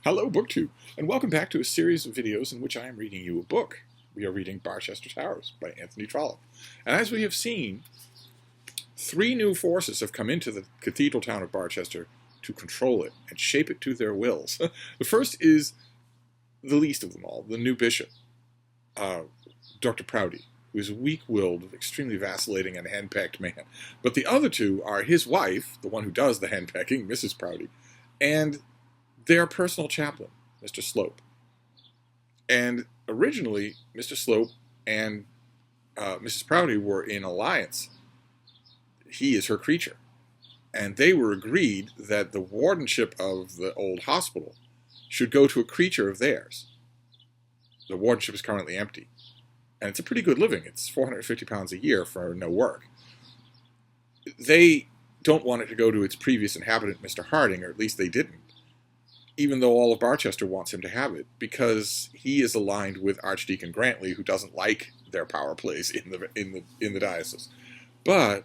Hello, BookTube, and welcome back to a series of videos in which I am reading you a book. We are reading Barchester Towers by Anthony Trollope. And as we have seen, three new forces have come into the cathedral town of Barchester to control it and shape it to their wills. The first is the least of them all, the new bishop, Dr. Proudie, who is a weak-willed, extremely vacillating, and henpecked man. But the other two are his wife, the one who does the henpecking, Mrs. Proudie, and their personal chaplain, Mr. Slope. And originally, Mr. Slope and Mrs. Proudie were in alliance. He is her creature. And they were agreed that the wardenship of the old hospital should go to a creature of theirs. The wardenship is currently empty. And it's a pretty good living. It's £450 a year for no work. They don't want it to go to its previous inhabitant, Mr. Harding, or at least they didn't, even though all of Barchester wants him to have it, because he is aligned with Archdeacon Grantley, who doesn't like their power plays in the diocese. But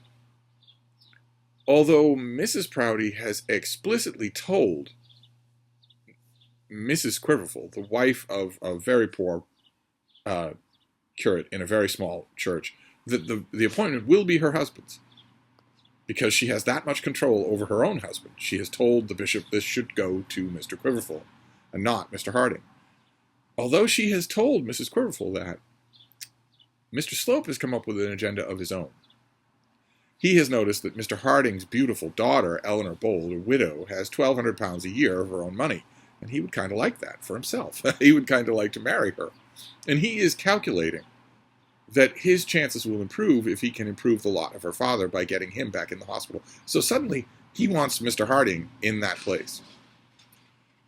although Mrs. Proudie has explicitly told Mrs. Quiverful, the wife of a very poor curate in a very small church, that the appointment will be her husband's, because she has that much control over her own husband. She has told the bishop this should go to Mr. Quiverful and not Mr. Harding. Although she has told Mrs. Quiverful that, Mr. Slope has come up with an agenda of his own. He has noticed that Mr. Harding's beautiful daughter, Eleanor Bold, a widow, has £1,200 a year of her own money, and he would kind of like that for himself. He would kind of like to marry her. And he is calculating that his chances will improve if he can improve the lot of her father by getting him back in the hospital. So suddenly, he wants Mr. Harding in that place,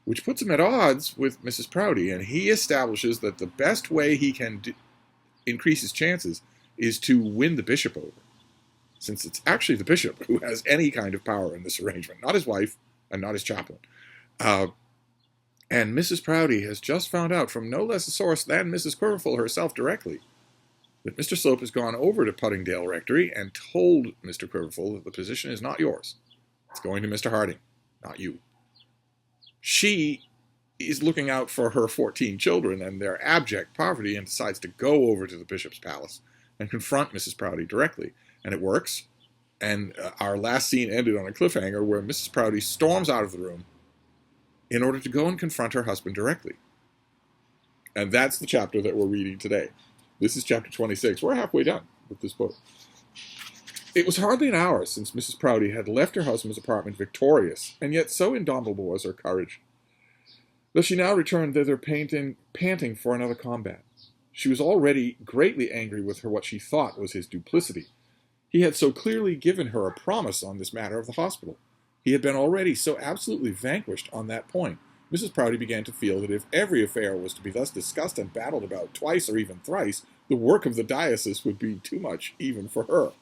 which puts him at odds with Mrs. Proudie, and he establishes that the best way he can increase his chances is to win the bishop over, since it's actually the bishop who has any kind of power in this arrangement, not his wife and not his chaplain. And Mrs. Proudie has just found out from no less a source than Mrs. Quiverful herself directly that Mr. Slope has gone over to Puddingdale Rectory and told Mr. Quiverful that the position is not yours. It's going to Mr. Harding, not you. She is looking out for her 14 children and their abject poverty and decides to go over to the bishop's palace and confront Mrs. Proudie directly. And it works. And our last scene ended on a cliffhanger where Mrs. Proudie storms out of the room in order to go and confront her husband directly. And that's the chapter that we're reading today. This is chapter 26. We're halfway done with this book. It was hardly an hour since Mrs. Proudie had left her husband's apartment victorious, and yet so indomitable was her courage, that she now returned thither panting for another combat. She was already greatly angry with her what she thought was his duplicity. He had so clearly given her a promise on this matter of the hospital. He had been already so absolutely vanquished on that point. Mrs. Proudie began to feel that if every affair was to be thus discussed and battled about twice or even thrice, the work of the diocese would be too much even for her.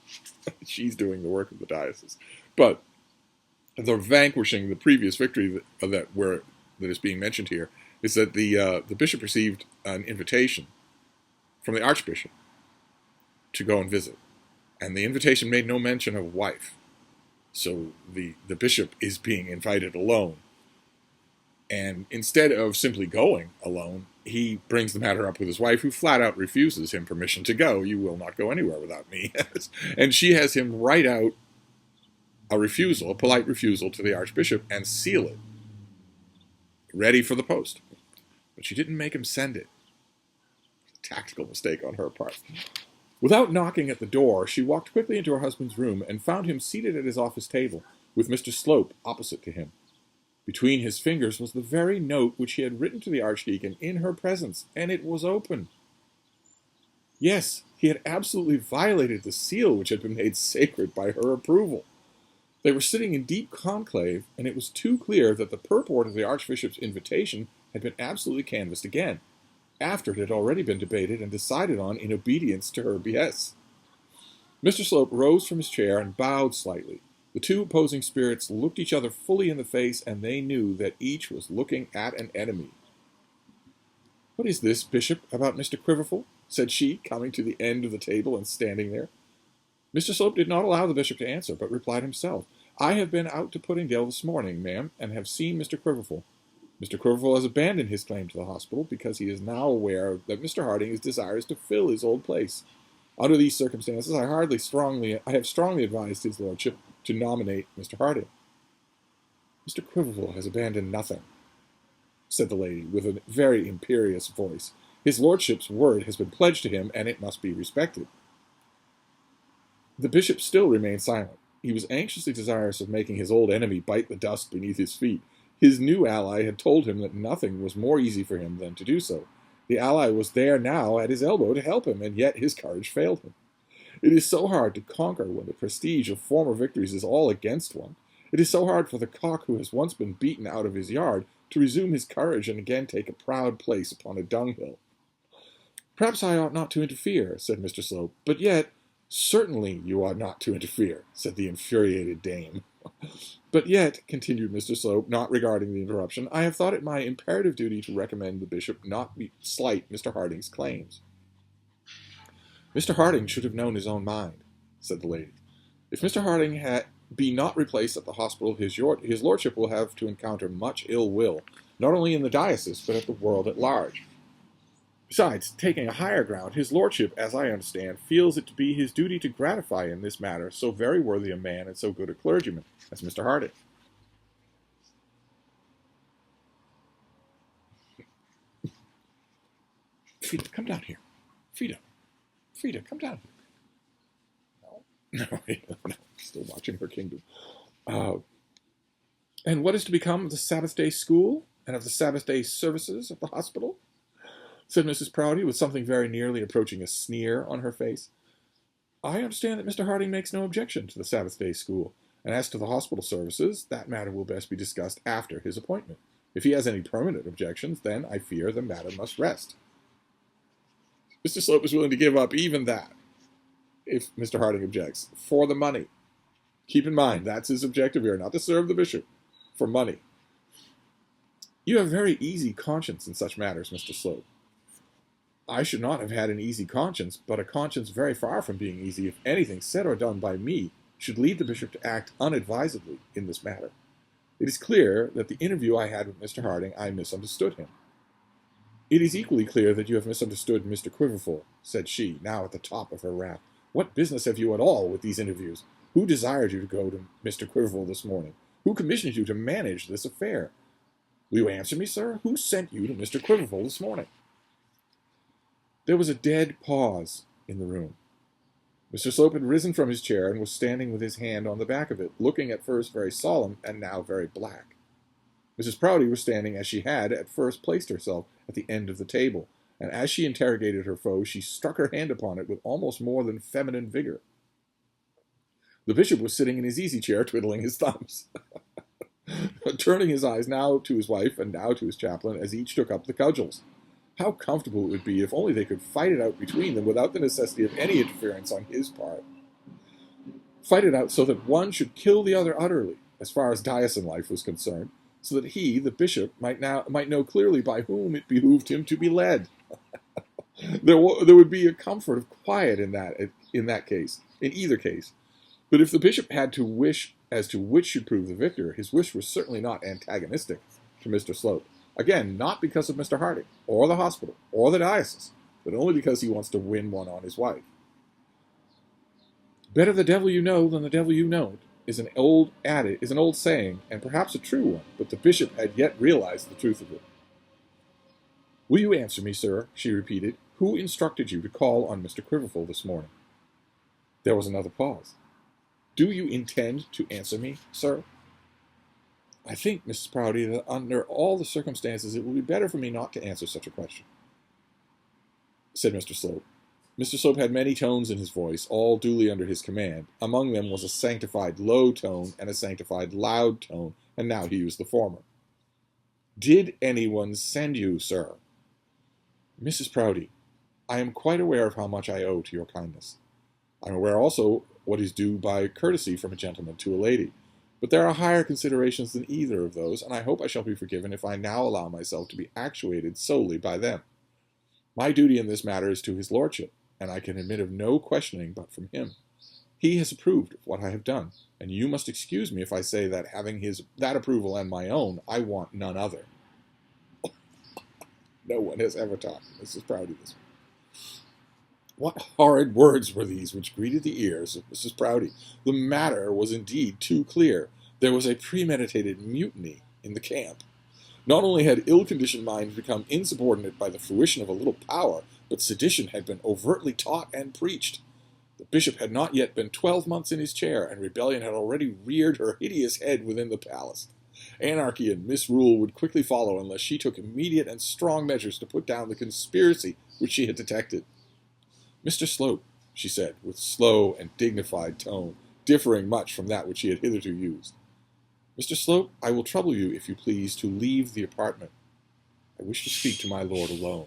She's doing the work of the diocese. But the vanquishing, the previous victory that is being mentioned here, is that the bishop received an invitation from the archbishop to go and visit. And the invitation made no mention of a wife. So the bishop is being invited alone. And instead of simply going alone, he brings the matter up with his wife, who flat out refuses him permission to go. You will not go anywhere without me. And she has him write out a polite refusal to the archbishop, and seal it, ready for the post. But she didn't make him send it. Tactical mistake on her part. Without knocking at the door, she walked quickly into her husband's room and found him seated at his office table, with Mr. Slope opposite to him. Between his fingers was the very note which he had written to the archdeacon in her presence, and it was open. Yes, he had absolutely violated the seal which had been made sacred by her approval. They were sitting in deep conclave, and it was too clear that the purport of the archbishop's invitation had been absolutely canvassed again, after it had already been debated and decided on in obedience to her behests. Mr. Slope rose from his chair and bowed slightly. The two opposing spirits looked each other fully in the face, and they knew that each was looking at an enemy. "What is this, Bishop, about Mr. Quiverful?" said she, coming to the end of the table and standing there. Mr. Slope did not allow the bishop to answer, but replied himself, "I have been out to Puddingdale this morning, ma'am, and have seen Mr. Quiverful. Mr. Quiverful has abandoned his claim to the hospital because he is now aware that Mr. Harding is desirous to fill his old place. Under these circumstances, I have strongly advised his lordship to nominate Mr. Harding. Mr. Quiverful has abandoned nothing, said the lady, with a very imperious voice. His lordship's word has been pledged to him, and it must be respected. The bishop still remained silent. He was anxiously desirous of making his old enemy bite the dust beneath his feet. His new ally had told him that nothing was more easy for him than to do so. The ally was there now at his elbow to help him, and yet his courage failed him. It is so hard to conquer when the prestige of former victories is all against one. It is so hard for the cock who has once been beaten out of his yard to resume his courage and again take a proud place upon a dunghill. Perhaps I ought not to interfere, said Mr. Slope, but yet, certainly you ought not to interfere, said the infuriated dame. But yet, continued Mr. Slope, not regarding the interruption, I have thought it my imperative duty to recommend the bishop not slight Mr. Harding's claims. Mr. Harding should have known his own mind, said the lady. If Mr. Harding be not replaced at the hospital, his lordship will have to encounter much ill will, not only in the diocese, but at the world at large. Besides, taking a higher ground, his lordship, as I understand, feels it to be his duty to gratify in this matter so very worthy a man and so good a clergyman as Mr. Harding. Frieda, come down here. Frieda, come down here. No, still watching her kingdom. And what is to become of the Sabbath day school and of the Sabbath day services at the hospital? Said Mrs. Proudie, with something very nearly approaching a sneer on her face. I understand that Mr. Harding makes no objection to the Sabbath day school, and as to the hospital services, that matter will best be discussed after his appointment. If he has any permanent objections, then I fear the matter must rest. Mr. Slope is willing to give up even that, if Mr. Harding objects, for the money. Keep in mind, that's his objective here, not to serve the bishop, for money. You have a very easy conscience in such matters, Mr. Slope. I should not have had an easy conscience, but a conscience very far from being easy if anything said or done by me should lead the bishop to act unadvisedly in this matter. It is clear that the interview I had with Mr. Harding, I misunderstood him. It is equally clear that you have misunderstood Mr. Quiverful, said she, now at the top of her wrath. What business have you at all with these interviews? Who desired you to go to Mr. Quiverful this morning? Who commissioned you to manage this affair? Will you answer me, sir? Who sent you to Mr. Quiverful this morning? There was a dead pause in the room. Mr. Slope had risen from his chair and was standing with his hand on the back of it, looking at first very solemn and now very black. Mrs. Proudie was standing as she had at first placed herself at the end of the table, and as she interrogated her foe, she struck her hand upon it with almost more than feminine vigor. The bishop was sitting in his easy-chair, twiddling his thumbs, turning his eyes now to his wife and now to his chaplain as each took up the cudgels. How comfortable it would be if only they could fight it out between them without the necessity of any interference on his part. Fight it out so that one should kill the other utterly, as far as diocesan life was concerned, so that he, the bishop, might know clearly by whom it behooved him to be led. There would be a comfort of quiet in that case, in either case. But if the bishop had to wish as to which should prove the victor, his wish was certainly not antagonistic to Mr. Slope. Again, not because of Mr. Harding, or the hospital, or the diocese, but only because he wants to win one on his wife. Better the devil you know than the devil you know is an old saying, and perhaps a true one, but the bishop had yet realized the truth of it. Will you answer me, sir? She repeated. Who instructed you to call on Mr. Quiverful this morning? There was another pause. Do you intend to answer me, sir? I think, Mrs. Proudie, that under all the circumstances it will be better for me not to answer such a question, said Mr. Slope. Mr. Slope had many tones in his voice, all duly under his command. Among them was a sanctified low tone and a sanctified loud tone, and now he used the former. Did anyone send you, sir? Mrs. Proudie, I am quite aware of how much I owe to your kindness. I am aware also what is due by courtesy from a gentleman to a lady. But there are higher considerations than either of those, and I hope I shall be forgiven if I now allow myself to be actuated solely by them. My duty in this matter is to his lordship, and I can admit of no questioning but from him. He has approved of what I have done, and you must excuse me if I say that having that approval and my own, I want none other. No one has ever taught Mrs. Proudie this. What horrid words were these which greeted the ears of Mrs. Proudie? The matter was indeed too clear. There was a premeditated mutiny in the camp. Not only had ill-conditioned minds become insubordinate by the fruition of a little power, but sedition had been overtly taught and preached. The bishop had not yet been 12 months in his chair, and rebellion had already reared her hideous head within the palace. Anarchy and misrule would quickly follow unless she took immediate and strong measures to put down the conspiracy which she had detected. "Mr. Slope," she said, with slow and dignified tone, differing much from that which she had hitherto used. "Mr. Slope, I will trouble you, if you please, to leave the apartment. I wish to speak to my lord alone."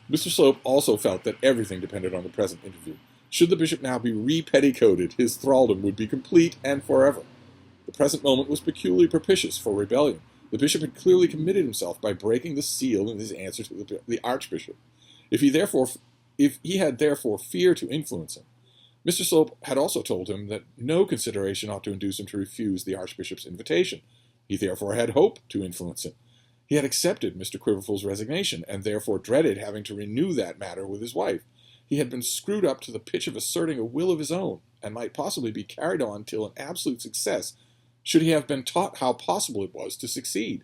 Mr. Slope also felt that everything depended on the present interview. Should the bishop now be re-petticoated, his thraldom would be complete and forever. The present moment was peculiarly propitious for rebellion. The bishop had clearly committed himself by breaking the seal in his answer to the archbishop. If he had therefore fear to influence him, Mr. Slope had also told him that no consideration ought to induce him to refuse the archbishop's invitation. He therefore had hope to influence him. He had accepted Mr. Quiverful's resignation, and therefore dreaded having to renew that matter with his wife. He had been screwed up to the pitch of asserting a will of his own, and might possibly be carried on till an absolute success, should he have been taught how possible it was to succeed.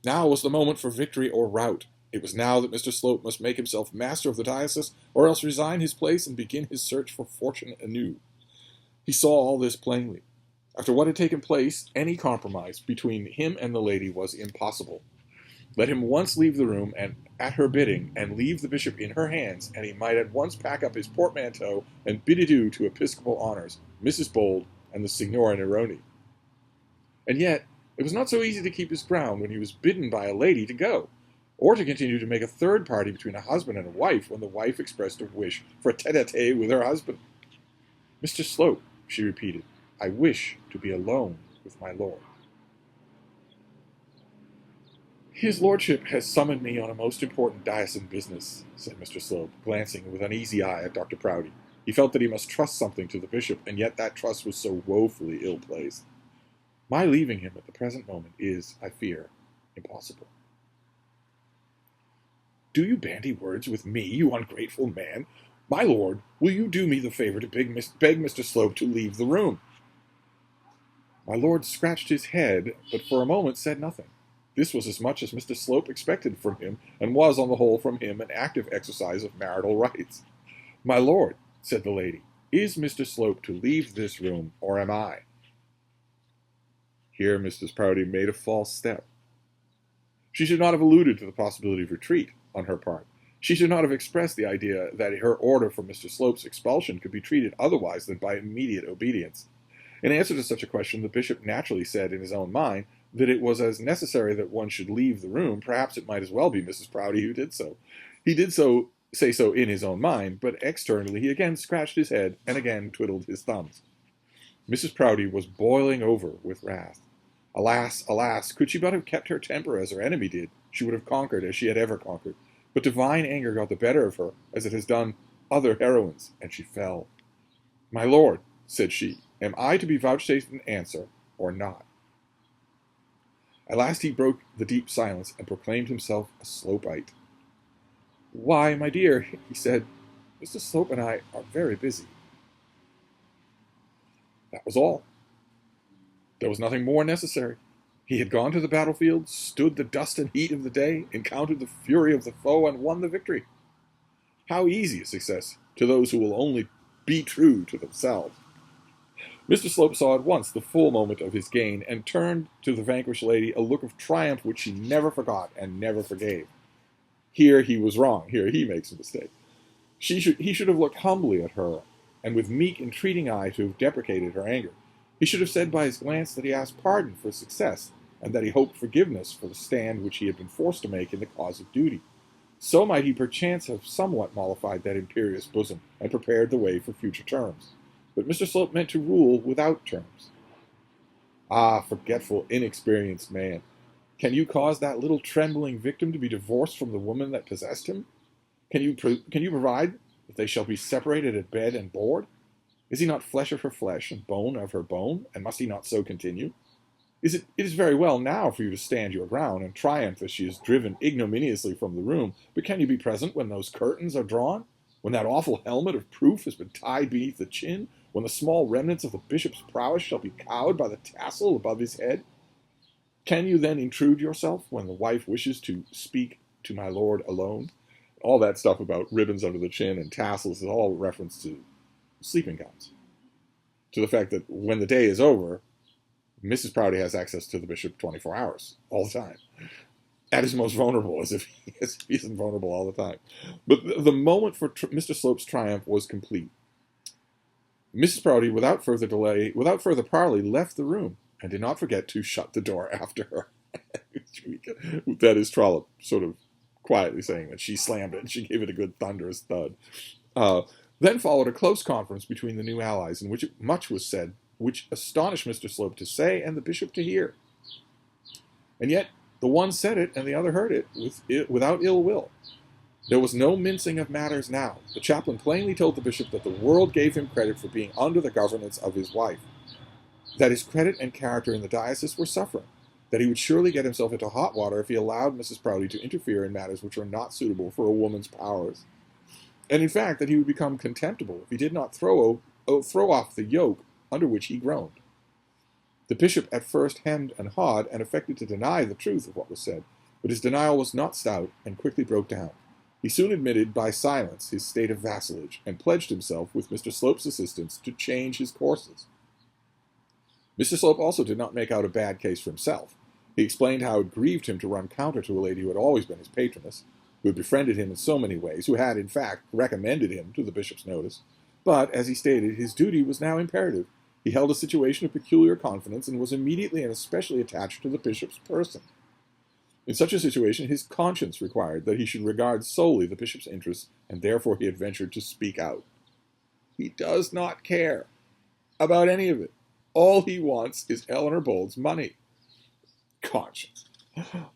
Now was the moment for victory or rout. It was now that Mr. Slope must make himself master of the diocese, or else resign his place and begin his search for fortune anew. He saw all this plainly. After what had taken place, any compromise between him and the lady was impossible. Let him once leave the room, and at her bidding, and leave the bishop in her hands, and he might at once pack up his portmanteau and bid adieu to episcopal honours, Mrs. Bold, and the Signora Neroni. And yet, it was not so easy to keep his ground when he was bidden by a lady to go, or to continue to make a third party between a husband and a wife when the wife expressed a wish for a tete-a-tete with her husband. "Mr. Slope," she repeated, "I wish to be alone with my lord." "His lordship has summoned me on a most important diocesan business," said Mr. Slope, glancing with uneasy eye at Dr. Proudie. He felt that he must trust something to the bishop, and yet that trust was so woefully ill-placed. "My leaving him at the present moment is, I fear, impossible." "Do you bandy words with me, you ungrateful man? My lord, will you do me the favor to beg Mr. Slope to leave the room?" My lord scratched his head, but for a moment said nothing. This was as much as Mr. Slope expected from him, and was, on the whole, from him an active exercise of marital rights. "My lord," said the lady, "is Mr. Slope to leave this room, or am I?" Here Mrs. Proudie made a false step. She should not have alluded to the possibility of retreat on her part. She should not have expressed the idea that her order for Mr. Slope's expulsion could be treated otherwise than by immediate obedience. In answer to such a question, the bishop naturally said in his own mind that it was as necessary that one should leave the room. Perhaps it might as well be Mrs. Proudie who did so. He did say so in his own mind, but externally he again scratched his head and again twiddled his thumbs. Mrs. Proudie was boiling over with wrath. Alas, alas, could she but have kept her temper as her enemy did, she would have conquered as she had ever conquered. But divine anger got the better of her, as it has done other heroines, and she fell. "My lord," said she, "am I to be vouchsafed an answer, or not?" At last he broke the deep silence, and proclaimed himself a Slopeite. "Why, my dear," he said, "Mr. Slope and I are very busy." That was all. There was nothing more necessary. He had gone to the battlefield, stood the dust and heat of the day, encountered the fury of the foe, and won the victory. How easy a success to those who will only be true to themselves. Mr. Slope saw at once the full moment of his gain, and turned to the vanquished lady a look of triumph which she never forgot and never forgave. Here he was wrong. Here he makes a mistake. He should have looked humbly at her, and with meek, entreating eye to have deprecated her anger. He should have said by his glance that he asked pardon for success, and that he hoped forgiveness for the stand which he had been forced to make in the cause of duty. So might he perchance have somewhat mollified that imperious bosom, and prepared the way for future terms. But Mr. Slope meant to rule without terms. Ah, forgetful, inexperienced man! Can you cause that little trembling victim to be divorced from the woman that possessed him? Can you provide that they shall be separated at bed and board? Is he not flesh of her flesh, and bone of her bone, and must he not so continue? It is very well now for you to stand your ground and triumph as she is driven ignominiously from the room, but can you be present when those curtains are drawn? When that awful helmet of proof has been tied beneath the chin? When the small remnants of the bishop's prowess shall be cowed by the tassel above his head? Can you then intrude yourself when the wife wishes to speak to my lord alone? All that stuff about ribbons under the chin and tassels is all reference to sleeping gowns. To the fact that when the day is over, Mrs. Proudie has access to the bishop 24 hours, all the time. At his most vulnerable, as if he isn't vulnerable all the time. But the moment for Mr. Slope's triumph was complete. Mrs. Proudie, without further delay, without further parley, left the room, and did not forget to shut the door after her. That is Trollope sort of quietly saying that she slammed it, and she gave it a good thunderous thud. Then followed a close conference between the new allies, in which much was said, which astonished Mr. Slope to say and the bishop to hear. And yet the one said it and the other heard it without ill will. There was no mincing of matters now. The chaplain plainly told the bishop that the world gave him credit for being under the governance of his wife, that his credit and character in the diocese were suffering, that he would surely get himself into hot water if he allowed Mrs. Proudie to interfere in matters which were not suitable for a woman's powers, and in fact that he would become contemptible if he did not throw off the yoke under which he groaned. The bishop at first hemmed and hawed and affected to deny the truth of what was said, but his denial was not stout and quickly broke down. He soon admitted by silence his state of vassalage and pledged himself, with Mr. Slope's assistance, to change his courses. Mr. Slope also did not make out a bad case for himself. He explained how it grieved him to run counter to a lady who had always been his patroness, who had befriended him in so many ways, who had, in fact, recommended him to the bishop's notice. But, as he stated, his duty was now imperative. He held a situation of peculiar confidence and was immediately and especially attached to the bishop's person. In such a situation, his conscience required that he should regard solely the bishop's interests, and therefore he had ventured to speak out. He does not care about any of it. All he wants is Eleanor Bold's money. Conscience.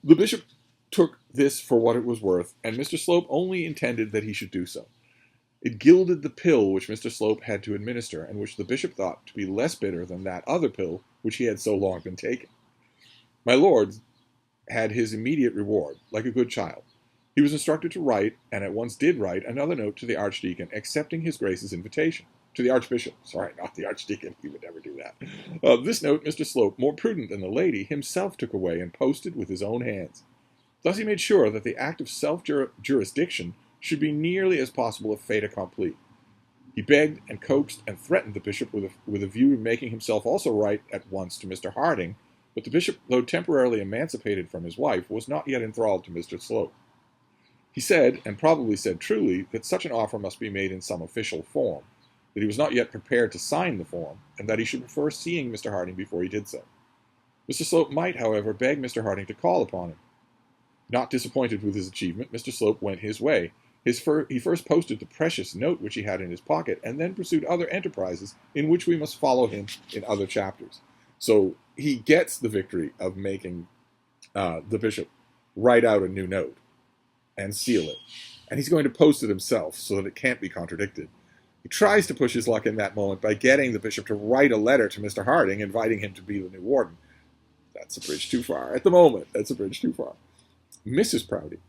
The bishop took this for what it was worth, and Mr. Slope only intended that he should do so. It gilded the pill which Mr. Slope had to administer, and which the bishop thought to be less bitter than that other pill which he had so long been taking. My lord had his immediate reward, like a good child. He was instructed to write, and at once did write, another note to the archdeacon, accepting his grace's invitation. To the archbishop. Sorry, not the archdeacon. He would never do that. This note Mr. Slope, more prudent than the lady, himself took away and posted with his own hands. Thus he made sure that the act of self-jurisdiction should be nearly as possible a fait accompli. He begged and coaxed and threatened the bishop with a view of making himself also write at once to Mr. Harding, but the bishop, though temporarily emancipated from his wife, was not yet enthralled to Mr. Slope. He said, and probably said truly, that such an offer must be made in some official form, that he was not yet prepared to sign the form, and that he should prefer seeing Mr. Harding before he did so. Mr. Slope might, however, beg Mr. Harding to call upon him. Not disappointed with his achievement, Mr. Slope went his way. He first posted the precious note which he had in his pocket, and then pursued other enterprises in which we must follow him in other chapters. So he gets the victory of making the bishop write out a new note and seal it. And he's going to post it himself so that it can't be contradicted. He tries to push his luck in that moment by getting the bishop to write a letter to Mr. Harding inviting him to be the new warden. That's a bridge too far. At the moment, that's a bridge too far. Mrs. Proudie,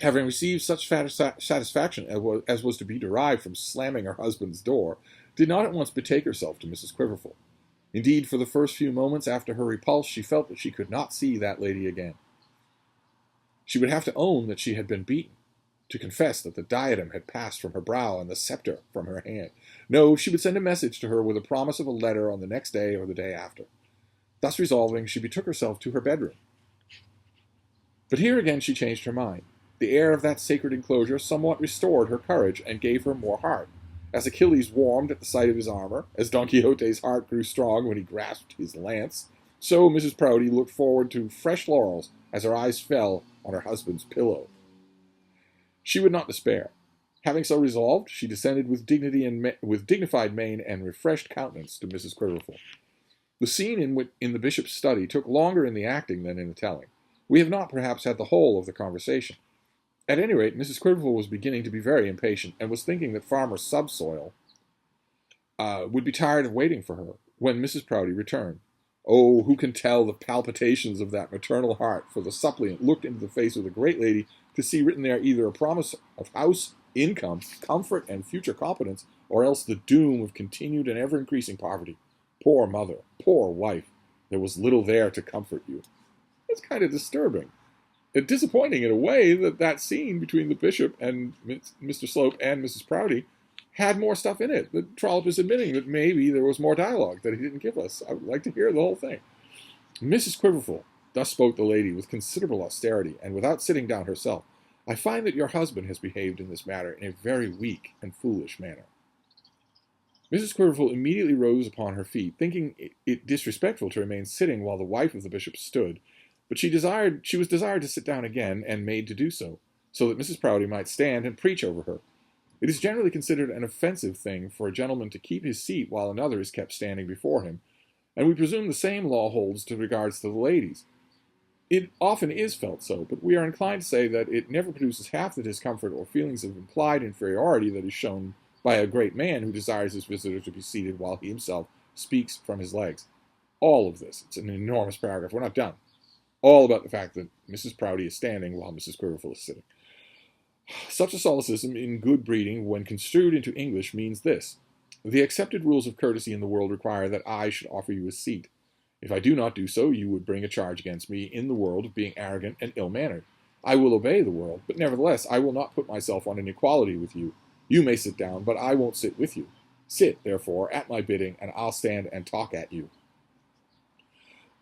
having received such satisfaction as was to be derived from slamming her husband's door, did not at once betake herself to Mrs. Quiverful. Indeed, for the first few moments after her repulse, she felt that she could not see that lady again. She would have to own that she had been beaten, to confess that the diadem had passed from her brow and the scepter from her hand. No, she would send a message to her with a promise of a letter on the next day or the day after. Thus resolving, she betook herself to her bedroom. But here again she changed her mind. The air of that sacred enclosure somewhat restored her courage and gave her more heart. As Achilles warmed at the sight of his armor, as Don Quixote's heart grew strong when he grasped his lance, so Mrs. Proudie looked forward to fresh laurels as her eyes fell on her husband's pillow. She would not despair. Having so resolved, she descended with dignified mien and refreshed countenance to Mrs. Quiverful. The scene in the bishop's study took longer in the acting than in the telling. We have not, perhaps, had the whole of the conversation. At any rate, Mrs. Quiverful was beginning to be very impatient, and was thinking that Farmer Subsoil would be tired of waiting for her, when Mrs. Proudie returned. Oh, who can tell the palpitations of that maternal heart? For the suppliant looked into the face of the great lady to see written there either a promise of house, income, comfort, and future competence, or else the doom of continued and ever-increasing poverty. Poor mother, poor wife, there was little there to comfort you. It's kind of disturbing. It's disappointing in a way that scene between the bishop and Mr. Slope and Mrs. Proudie had more stuff in it. The Trollope is admitting that maybe there was more dialogue that he didn't give us. I would like to hear the whole thing. Mrs. Quiverful, thus spoke the lady with considerable austerity, and without sitting down herself, I find that your husband has behaved in this matter in a very weak and foolish manner. Mrs. Quiverful immediately rose upon her feet, thinking it disrespectful to remain sitting while the wife of the bishop stood, but she was desired to sit down again, and made to do so that Mrs. Proudie might stand and preach over her. It is generally considered an offensive thing for a gentleman to keep his seat while another is kept standing before him, and we presume the same law holds to regards to the ladies. It often is felt so, but we are inclined to say that it never produces half the discomfort or feelings of implied inferiority that is shown by a great man who desires his visitor to be seated while he himself speaks from his legs. All of this, it's an enormous paragraph, we're not done, all about the fact that Mrs. Proudie is standing while Mrs. Quiverful is sitting. Such a solecism in good breeding, when construed into English, means this: the accepted rules of courtesy in the world require that I should offer you a seat. If I do not do so, you would bring a charge against me in the world of being arrogant and ill-mannered. I will obey the world, but nevertheless I will not put myself on an equality with you. You may sit down, but I won't sit with you. Sit, therefore, at my bidding, and I'll stand and talk at you.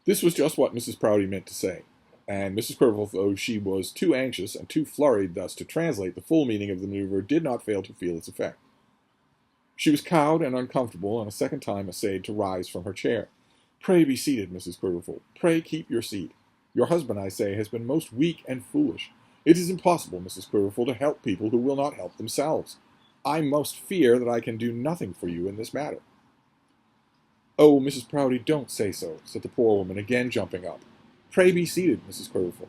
This was just what Mrs. Proudie meant to say, and Mrs. Quiverful, though she was too anxious and too flurried thus to translate the full meaning of the maneuver, did not fail to feel its effect. She was cowed and uncomfortable, and a second time essayed to rise from her chair. Pray be seated, Mrs. Quiverful. Pray keep your seat. Your husband, I say, has been most weak and foolish. It is impossible, Mrs. Quiverful, to help people who will not help themselves. I most fear that I can do nothing for you in this matter. Oh, Mrs. Proudie, don't say so, said the poor woman, again jumping up. Pray be seated, Mrs. Quiverful.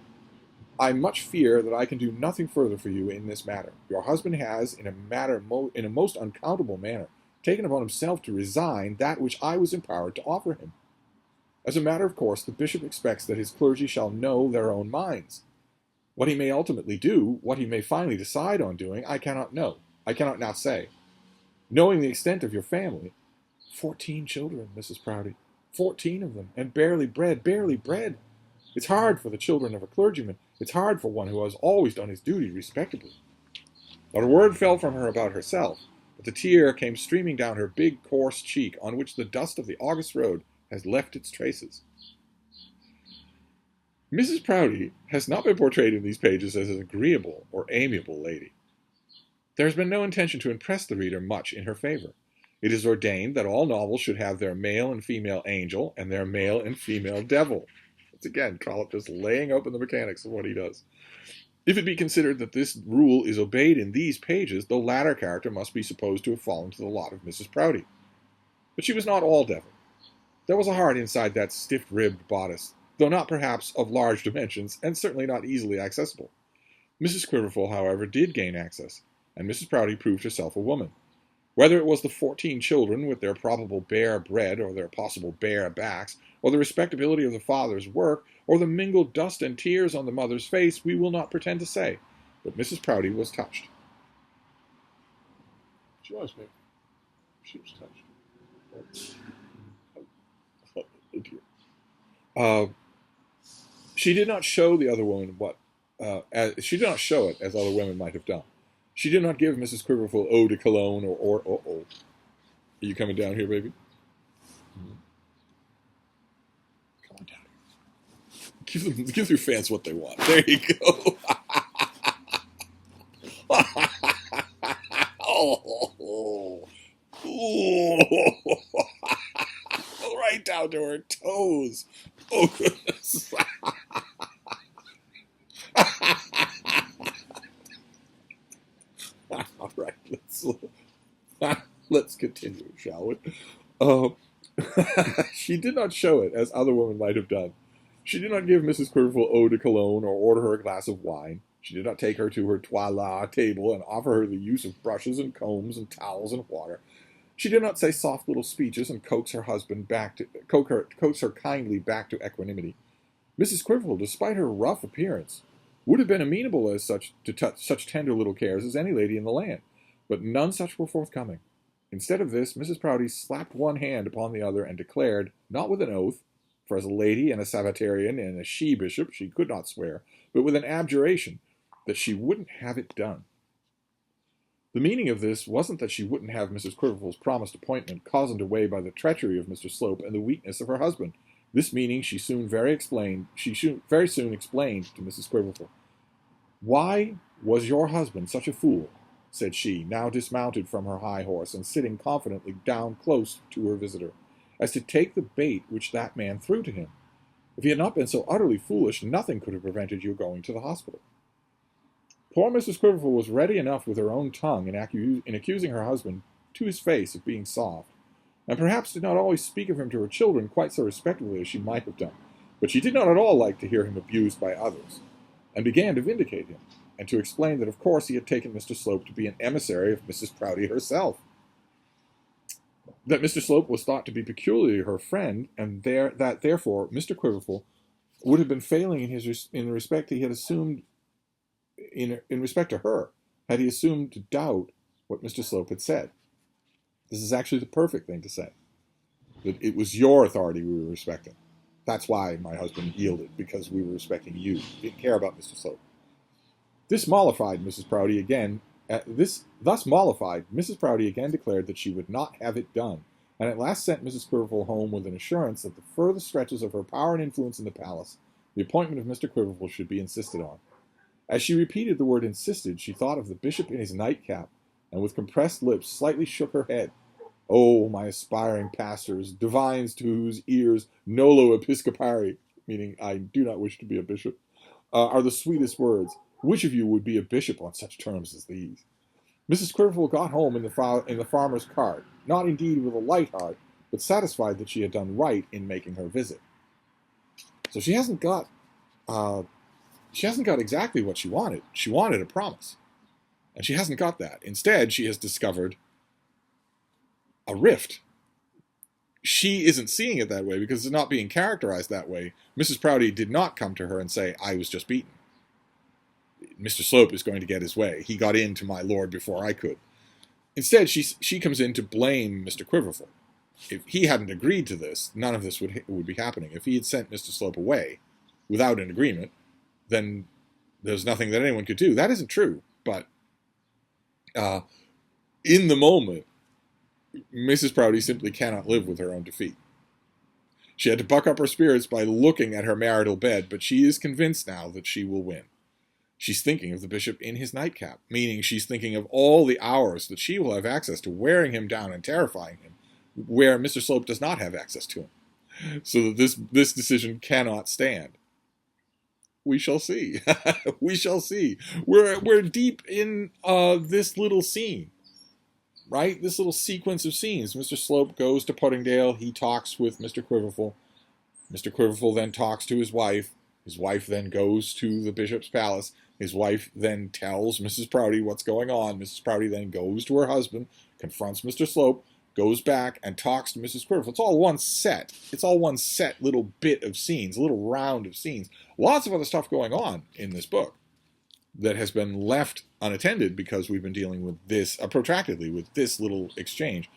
I much fear that I can do nothing further for you in this matter. Your husband has, in a most unaccountable manner, taken upon himself to resign that which I was empowered to offer him. As a matter of course, the bishop expects that his clergy shall know their own minds. What he may ultimately do, what he may finally decide on doing, I cannot know. I cannot now say. Knowing the extent of your family, 14 children, Mrs. Proudie, 14 of them, and barely bred. It's hard for the children of a clergyman. It's hard for one who has always done his duty respectably. Not a word fell from her about herself, but the tear came streaming down her big, coarse cheek, on which the dust of the August road has left its traces. Mrs. Proudie has not been portrayed in these pages as an agreeable or amiable lady. There has been no intention to impress the reader much in her favor. It is ordained that all novels should have their male and female angel and their male and female devil. It's again Trollope just laying open the mechanics of what he does. If it be considered that this rule is obeyed in these pages, the latter character must be supposed to have fallen to the lot of Mrs. Proudie. But she was not all devil. There was a heart inside that stiff-ribbed bodice, though not perhaps of large dimensions, and certainly not easily accessible. Mrs. Quiverful, however, did gain access, and Mrs. Proudie proved herself a woman. Whether it was the 14 children with their probable bare bread or their possible bare backs, or the respectability of the father's work, or the mingled dust and tears on the mother's face, we will not pretend to say, but Mrs. Proudie was touched. She was, mate. She was touched. Oh, dear. She did not show the other woman she did not show it as other women might have done. She did not give Mrs. Quiverful eau de cologne or Are you coming down here, baby? Mm-hmm. Come on down here. Give your fans what they want. There you go. Oh. Right down to her toes. Oh, goodness. All right, let's continue, shall we? She did not show it as other women might have done. She did not give Mrs. Quiverful eau de cologne or order her a glass of wine. She did not take her to her toilette table and offer her the use of brushes and combs and towels and water. She did not say soft little speeches and coax her husband back to coax her kindly back to equanimity. Mrs. Quiverful, despite her rough appearance, would have been amenable as such to such tender little cares as any lady in the land, but none such were forthcoming. Instead of this, Mrs. Proudie slapped one hand upon the other and declared, not with an oath, for as a lady and a Sabbatarian and a she-bishop she could not swear, but with an abjuration, that she wouldn't have it done. The meaning of this wasn't that she wouldn't have Mrs. Quiverful's promised appointment cozened away by the treachery of Mr. Slope and the weakness of her husband. This meaning she very soon explained to Mrs. Quiverful. "Why was your husband such a fool," said she, now dismounted from her high horse and sitting confidently down close to her visitor, "as to take the bait which that man threw to him? If he had not been so utterly foolish, nothing could have prevented your going to the hospital." Poor Mrs. Quiverful was ready enough with her own tongue in accusing her husband to his face of being soft, and perhaps did not always speak of him to her children quite so respectfully as she might have done, but she did not at all like to hear him abused by others, and began to vindicate him, and to explain that of course he had taken Mr. Slope to be an emissary of Mrs. Proudie herself, that Mr. Slope was thought to be peculiarly her friend, and that therefore Mr. Quiverful would have been failing in the respect he had assumed in respect to her, had he assumed to doubt what Mr. Slope had said. This is actually the perfect thing to say. That it was your authority we were respecting. That's why my husband yielded, because we were respecting you. We didn't care about Mr. Slope. Thus mollified, Mrs. Proudie again declared that she would not have it done, and at last sent Mrs. Quiverful home with an assurance that the further stretches of her power and influence in the palace, the appointment of Mr. Quiverful should be insisted on. As she repeated the word insisted, she thought of the bishop in his nightcap, and with compressed lips slightly shook her head. "Oh, my aspiring pastors, divines to whose ears nolo episcopari," meaning I do not wish to be a bishop, are the sweetest words. Which of you would be a bishop on such terms as these? Mrs. Quiverful got home in the farmer's cart, not indeed with a light heart, but satisfied that she had done right in making her visit. So she hasn't got exactly what she wanted. She wanted a promise. And she hasn't got that. Instead, she has discovered a rift. She isn't seeing it that way because it's not being characterized that way. Mrs. Proudie did not come to her and say, "I was just beaten. Mr. Slope is going to get his way. He got into my lord before I could." Instead, she comes in to blame Mr. Quiverful. If he hadn't agreed to this, none of this would be happening. If he had sent Mr. Slope away without an agreement, then there's nothing that anyone could do. That isn't true, but in the moment, Mrs. Proudie simply cannot live with her own defeat. She had to buck up her spirits by looking at her marital bed, but she is convinced now that she will win. She's thinking of the bishop in his nightcap, meaning she's thinking of all the hours that she will have access to wearing him down and terrifying him, where Mr. Slope does not have access to him. So that this decision cannot stand. We shall see. We shall see. We're deep in this little scene, right? This little sequence of scenes. Mr. Slope goes to Puddingdale. He talks with Mr. Quiverful. Mr. Quiverful then talks to his wife. His wife then goes to the bishop's palace. His wife then tells Mrs. Proudie what's going on. Mrs. Proudie then goes to her husband, confronts Mr. Slope, goes back and talks to Mrs. Quiverful. It's all one set. It's all one set little bit of scenes, a little round of scenes. Lots of other stuff going on in this book that has been left unattended because we've been dealing with this, protractedly, with this little exchange.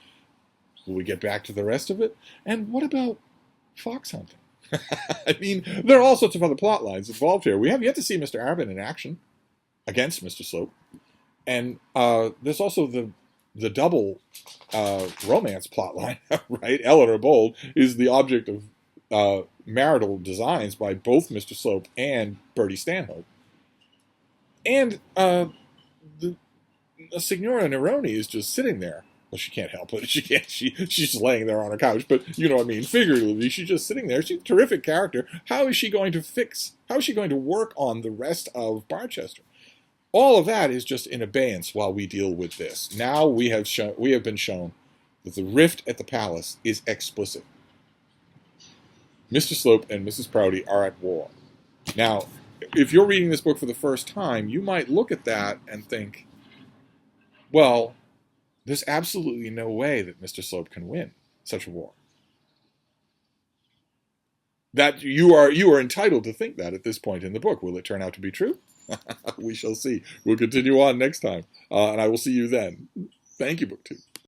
Will we get back to the rest of it? And what about fox hunting? I mean, there are all sorts of other plot lines involved here. We have yet to see Mr. Arabin in action against Mr. Slope. And there's also the double romance plotline, right? Eleanor Bold is the object of marital designs by both Mr. Slope and Bertie Stanhope. And the Signora Neroni is just sitting there. Well, she can't help it. She's just laying there on her couch. But you know what I mean. Figuratively, she's just sitting there. She's a terrific character. How is she going to work on the rest of Barchester? All of that is just in abeyance while we deal with this. Now we have been shown that the rift at the palace is explicit. Mr. Slope and Mrs. Proudie are at war. Now, if you're reading this book for the first time, you might look at that and think, well, there's absolutely no way that Mr. Slope can win such a war. That you are entitled to think that at this point in the book. Will it turn out to be true? We shall see. We'll continue on next time, and I will see you then. Thank you, BookTube.